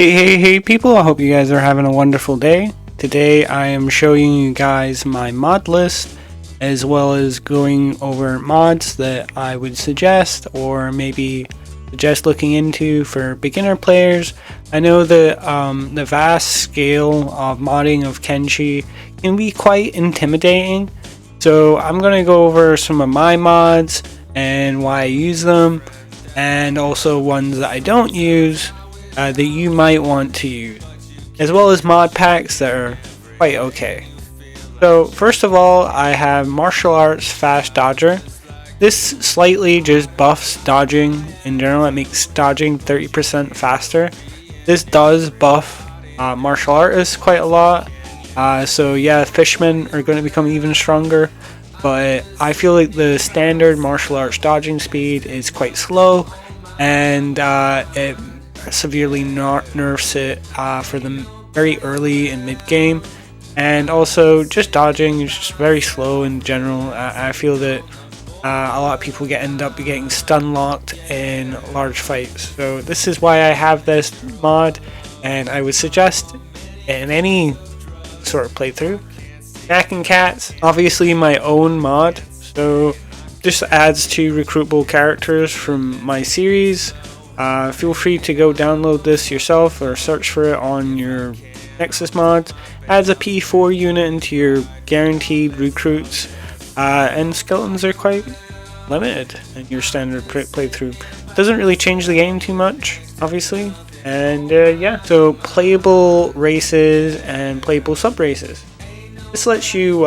Hey people, I hope you guys are having a wonderful day. Today I am showing you guys my mod list, as well as going over mods that I would suggest or maybe suggest looking into for beginner players. I know that the vast scale of modding of Kenshi can be quite intimidating, so I'm going to go over some of my mods and why I use them, and also ones that I don't use that you might want to use, as well as mod packs that are quite okay. So first of all, I have Martial Arts Fast Dodger. This slightly just buffs dodging in general. It makes dodging 30% faster. This does buff martial artists quite a lot. So yeah, fishmen are going to become even stronger. But I feel like the standard martial arts dodging speed is quite slow, and it severely nerfs it for the very early and mid game. And also just dodging is just very slow in general. I feel that a lot of people end up getting stun locked in large fights. So this is why I have this mod, and I would suggest in any sort of playthrough. Snacking Catz, obviously my own mod, so this adds 2 recruitable characters from my series. Feel free to go download this yourself or search for it on your Nexus mods. Adds a P4 unit into your guaranteed recruits, and skeletons are quite limited in your standard playthrough. Doesn't really change the game too much, obviously. And yeah, so playable races and playable sub races. This lets you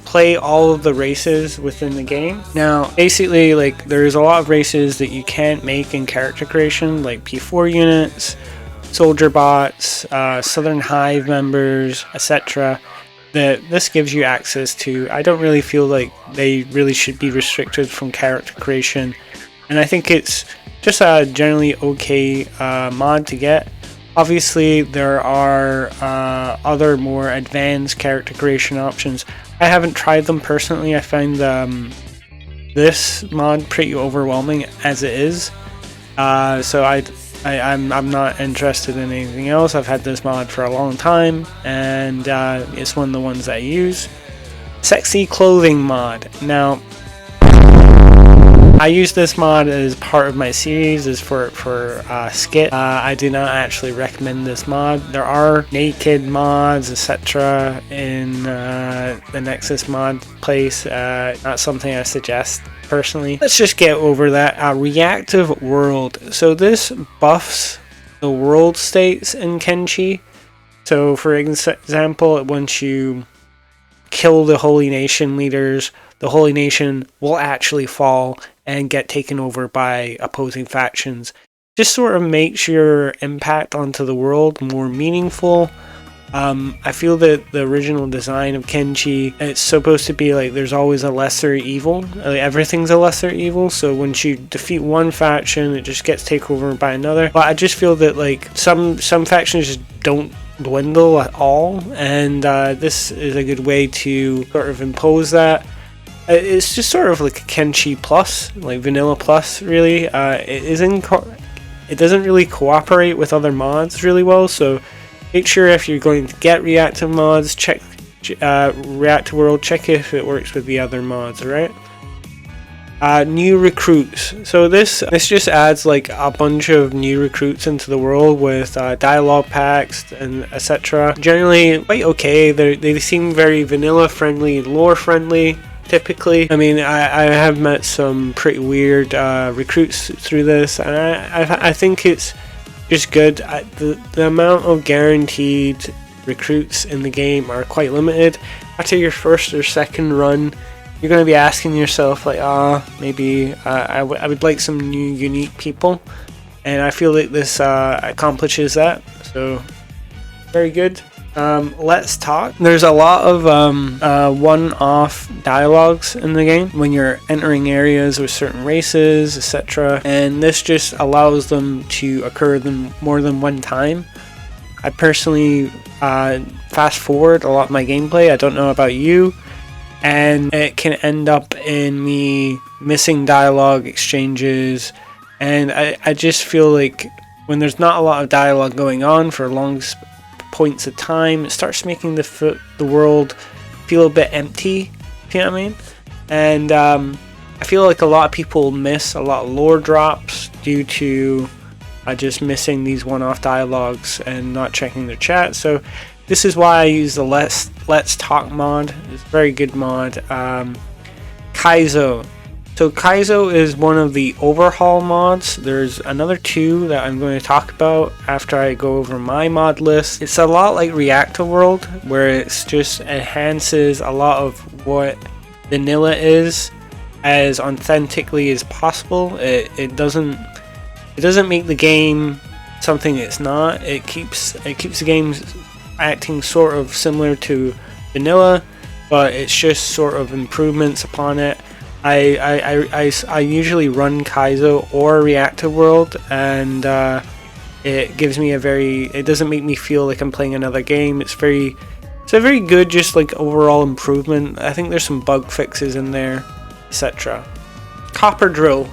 play all of the races within the game. Now basically, like, there's a lot of races that you can't make in character creation, like P4 units, soldier bots, Southern Hive members, etc., that this gives you access to. I don't really feel like they really should be restricted from character creation, and I think it's just a generally okay mod to get. Obviously there are other more advanced character creation options. I haven't tried them personally. I find this mod pretty overwhelming as it is, so I'm not interested in anything else. I've had this mod for a long time, and it's one of the ones I use. Sexy clothing mod. Now I use this mod as part of my series, is for skit. I do not actually recommend this mod. There are naked mods, etc. in the Nexus mod place. Not something I suggest personally. Let's just get over that. Reactive world. So this buffs the world states in Kenshi. So for example, once you kill the Holy Nation leaders, the Holy Nation will actually fall and get taken over by opposing factions. Just sort of makes your impact onto the world more meaningful. I feel that the original design of Kenshi, it's supposed to be like there's always a lesser evil. Like, everything's a lesser evil, so once you defeat one faction, it just gets taken over by another. But I just feel that like some factions just don't dwindle at all, and this is a good way to sort of impose that. It's just sort of like a Kenshi plus, like vanilla plus, really. It doesn't really cooperate with other mods really well, so make sure if you're going to get reactive mods, check reactive world, check if it works with the other mods, alright? New recruits. So this just adds like a bunch of new recruits into the world with dialogue packs and etc. Generally quite okay. They seem very vanilla friendly and lore friendly. Typically, I mean, I have met some pretty weird recruits through this, and I think it's just good. The amount of guaranteed recruits in the game are quite limited. After your first or second run, you're going to be asking yourself, like, maybe I would like some new unique people, and I feel like this accomplishes that, so very good. Let's talk. There's a lot of one-off dialogues in the game when you're entering areas with certain races, etc., and this just allows them to occur more than one time. I personally fast forward a lot of my gameplay. I don't know about you, and it can end up in me missing dialogue exchanges, and I just feel like when there's not a lot of dialogue going on for long points of time, it starts making the world feel a bit empty, if you know what I mean? And I feel like a lot of people miss a lot of lore drops due to just missing these one-off dialogues and not checking their chat. So this is why I use the Let's Talk mod. It's a very good mod. Kaizo. So Kaizo is one of the Overhaul mods. There's another two that I'm going to talk about after I go over my mod list. It's a lot like Reactor World, where it's just enhances a lot of what vanilla is as authentically as possible. It doesn't make the game something it's not. It keeps the game acting sort of similar to vanilla, but it's just sort of improvements upon it. I usually run Kaizo or Reactor World, and it gives me it doesn't make me feel like I'm playing another game. It's a very good, just like overall improvement. I think there's some bug fixes in there, etc. Copper drill.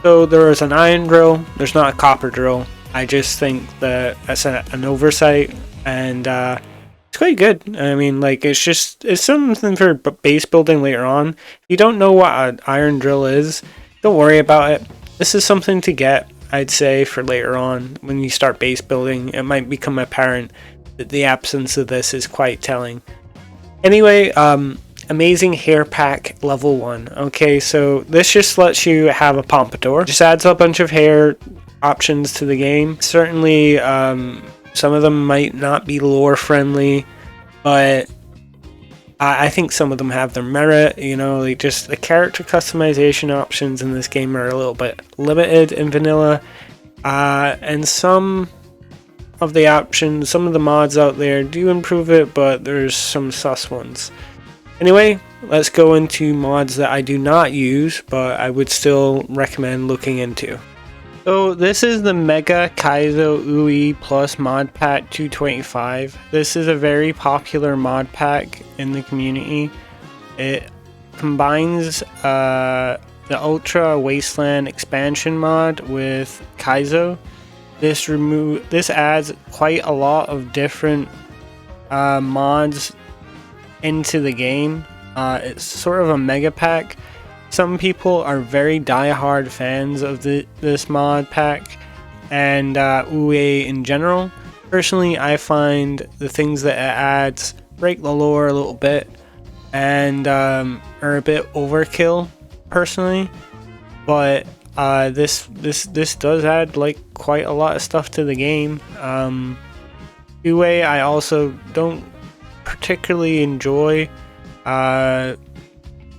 So there is an iron drill. There's not a copper drill. I just think that that's an oversight, and it's quite good. I mean, like, it's something for base building later on. If you don't know what an iron drill is, don't worry about it. This is something to get, I'd say, for later on when you start base building. It might become apparent that the absence of this is quite telling. Anyway, amazing hair pack level 1. Okay, so this just lets you have a pompadour. Just adds a bunch of hair options to the game. Certainly, some of them might not be lore friendly, but I think some of them have their merit. You know, like, just the character customization options in this game are a little bit limited in vanilla, and some of the options, some of the mods out there do improve it, but there's some sus ones. Anyway, let's go into mods that I do not use, but I would still recommend looking into. So this is the Mega Kaizo UWE plus Modpack 225. This is a very popular mod pack in the community. It combines the Ultra Wasteland expansion mod with Kaizo. This adds quite a lot of different mods into the game. It's sort of a mega pack. Some people are very die-hard fans of this mod pack and UWE in general. Personally, I find the things that it adds break the lore a little bit and are a bit overkill personally, but this does add like quite a lot of stuff to the game. UWE I also don't particularly enjoy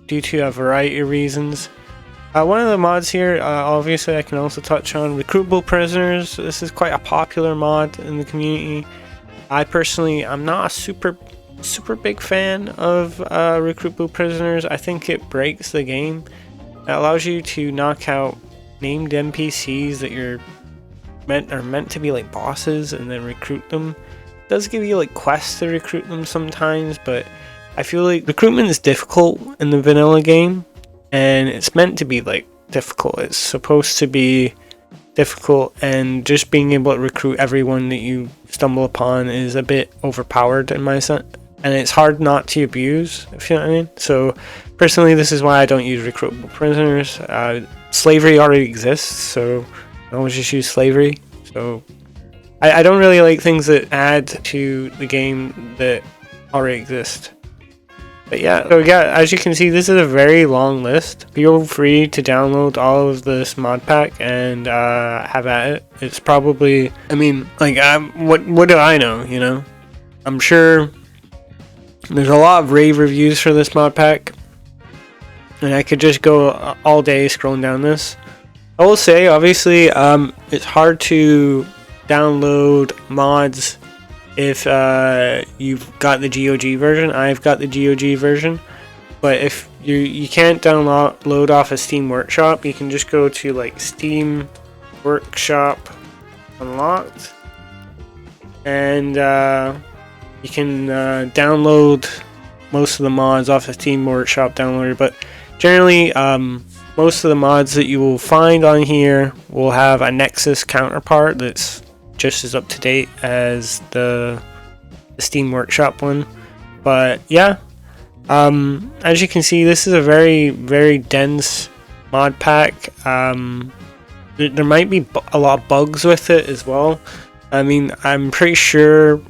due to a variety of reasons. One of the mods here, obviously I can also touch on Recruitable Prisoners. This is quite a popular mod in the community. I personally, I'm not a super big fan of Recruitable Prisoners. I think it breaks the game. It allows you to knock out named NPCs that are meant to be like bosses and then recruit them. It does give you like quests to recruit them sometimes, but I feel like recruitment is difficult in the vanilla game, and it's meant to be like difficult. It's supposed to be difficult, and just being able to recruit everyone that you stumble upon is a bit overpowered in my sense, and it's hard not to abuse, if you know what I mean. So personally, this is why I don't use Recruitable Prisoners. Slavery already exists, so I always just use slavery. So I don't really like things that add to the game that already exist. But yeah, so yeah, as you can see, this is a very long list. Feel free to download all of this mod pack and have at it. It's probably, I mean, like, what do I know, you know? I'm sure there's a lot of rave reviews for this mod pack, and I could just go all day scrolling down this. I will say, obviously, it's hard to download mods if you've got the GOG version. I've got the GOG version, but if you can't download off of Steam Workshop, you can just go to like Steam Workshop Unlocked, and you can download most of the mods off of Steam Workshop Downloader. But generally, most of the mods that you will find on here will have a Nexus counterpart that's just as up to date as the Steam Workshop one. But yeah, as you can see, this is a very, very dense mod pack. There might be a lot of bugs with it as well. I mean, I'm pretty sure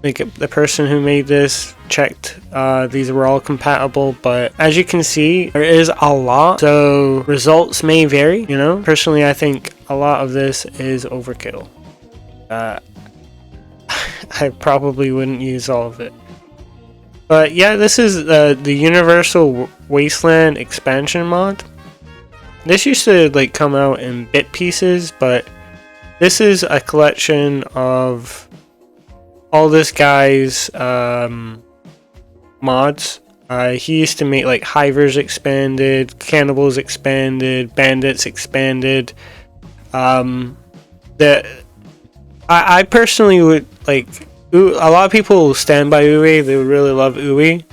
like the person who made this checked these were all compatible, but as you can see, there is a lot, so results may vary, you know. Personally, I think a lot of this is overkill. I probably wouldn't use all of it. But yeah, this is the Universal Wasteland expansion mod. This used to like come out in bit pieces, but this is a collection of all this guy's mods. He used to make like Hivers expanded, Cannibals expanded, Bandits expanded. That I personally would like. A lot of people stand by UWE. They would really love UWE.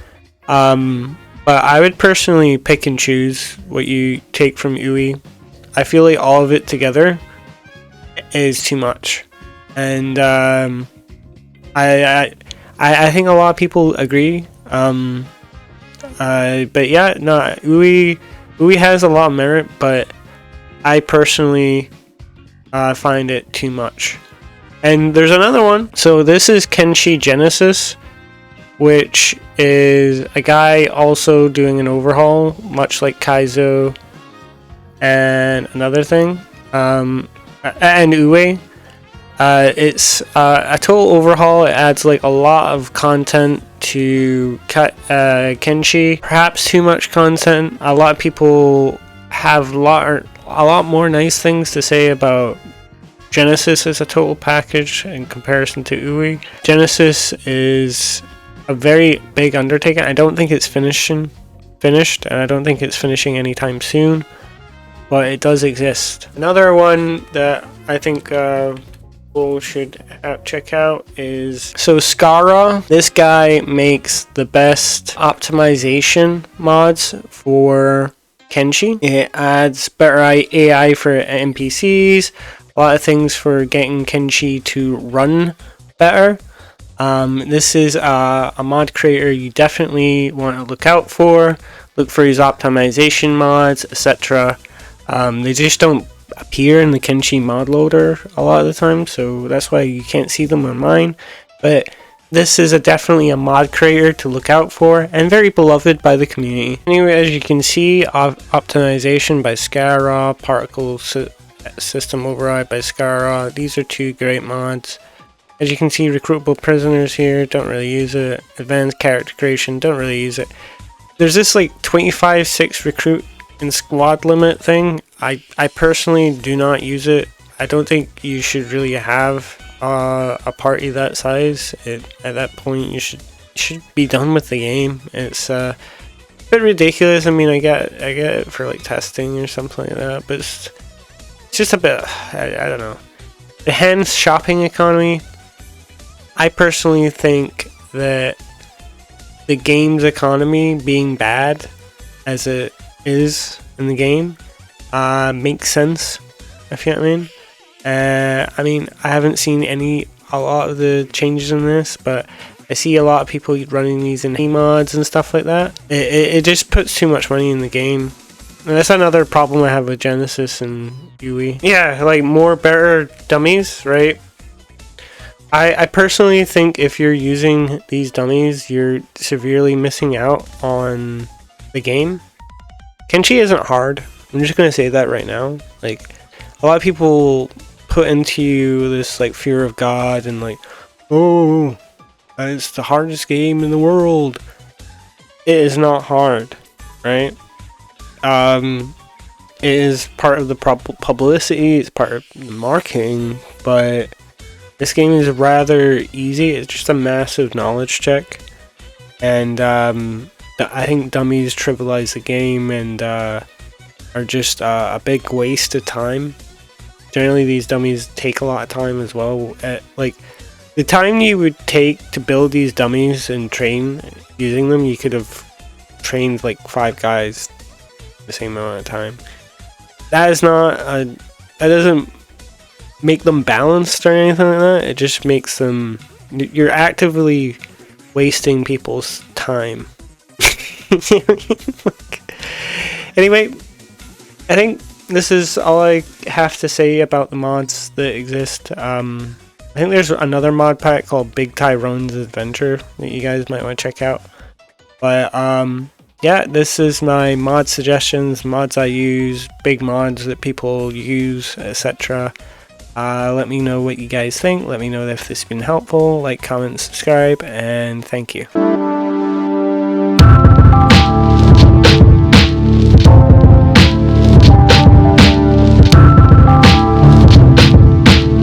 But I would personally pick and choose what you take from UWE. I feel like all of it together is too much, and I think a lot of people agree. But yeah, no, UWE has a lot of merit, but I personally find it too much. And there's another one. So this is Kenshi Genesis, which is a guy also doing an overhaul, much like Kaizo and another thing, and UWE. It's a total overhaul. It adds like a lot of content to Kenshi, perhaps too much content. A lot of people have a lot more nice things to say about Genesis as a total package in comparison to UWE. Genesis is a very big undertaking. I don't think it's finished, and I don't think it's finishing anytime soon, but it does exist. Another one that I think people should check out is Skara. This guy makes the best optimization mods for Kenshi. It adds better AI for NPCs, a lot of things for getting Kenshi to run better. This is a mod creator you definitely want to look out for. Look for his optimization mods, etc. They just don't appear in the Kenshi mod loader a lot of the time, so that's why you can't see them on mine. But this is definitely a mod creator to look out for, and very beloved by the community. Anyway, as you can see, optimization by Skara, particle system override by Skara. These are two great mods. As you can see, recruitable prisoners here, don't really use it. Advanced character creation, don't really use it. There's this like 25-6 recruit and squad limit thing. I personally do not use it. I don't think you should really have a party that size. At that point, you should be done with the game. It's a bit ridiculous. I mean, I get it for like testing or something like that, but it's just a bit. I don't know. The hands shopping economy. I personally think that the game's economy being bad as it is in the game makes sense, if you know what I mean. I haven't seen a lot of the changes in this, but I see a lot of people running these in mods and stuff like that. It just puts too much money in the game. And that's another problem I have with Genesis and UWE. Yeah, like more better dummies, right? I personally think if you're using these dummies, you're severely missing out on the game. Kenshi isn't hard. I'm just gonna say that right now. Like, a lot of people put into you this like fear of God and like, oh, it's the hardest game in the world. It is not hard, right? It is part of the publicity. It's part of the marketing, but this game is rather easy. It's just a massive knowledge check, and I think dummies trivialize the game and are just a big waste of time. Generally, these dummies take a lot of time as well. Like, the time you would take to build these dummies and train using them, you could have trained like 5 guys the same amount of time. That is not that doesn't make them balanced or anything like that. It just makes them, you're actively wasting people's time. Anyway, I think this is all I have to say about the mods that exist. I think there's another mod pack called Big Tyrone's Adventure that you guys might want to check out. But yeah, this is my mod suggestions, mods I use, big mods that people use, etc. Let me know what you guys think. Let me know if this has been helpful. Like, comment, subscribe, and thank you.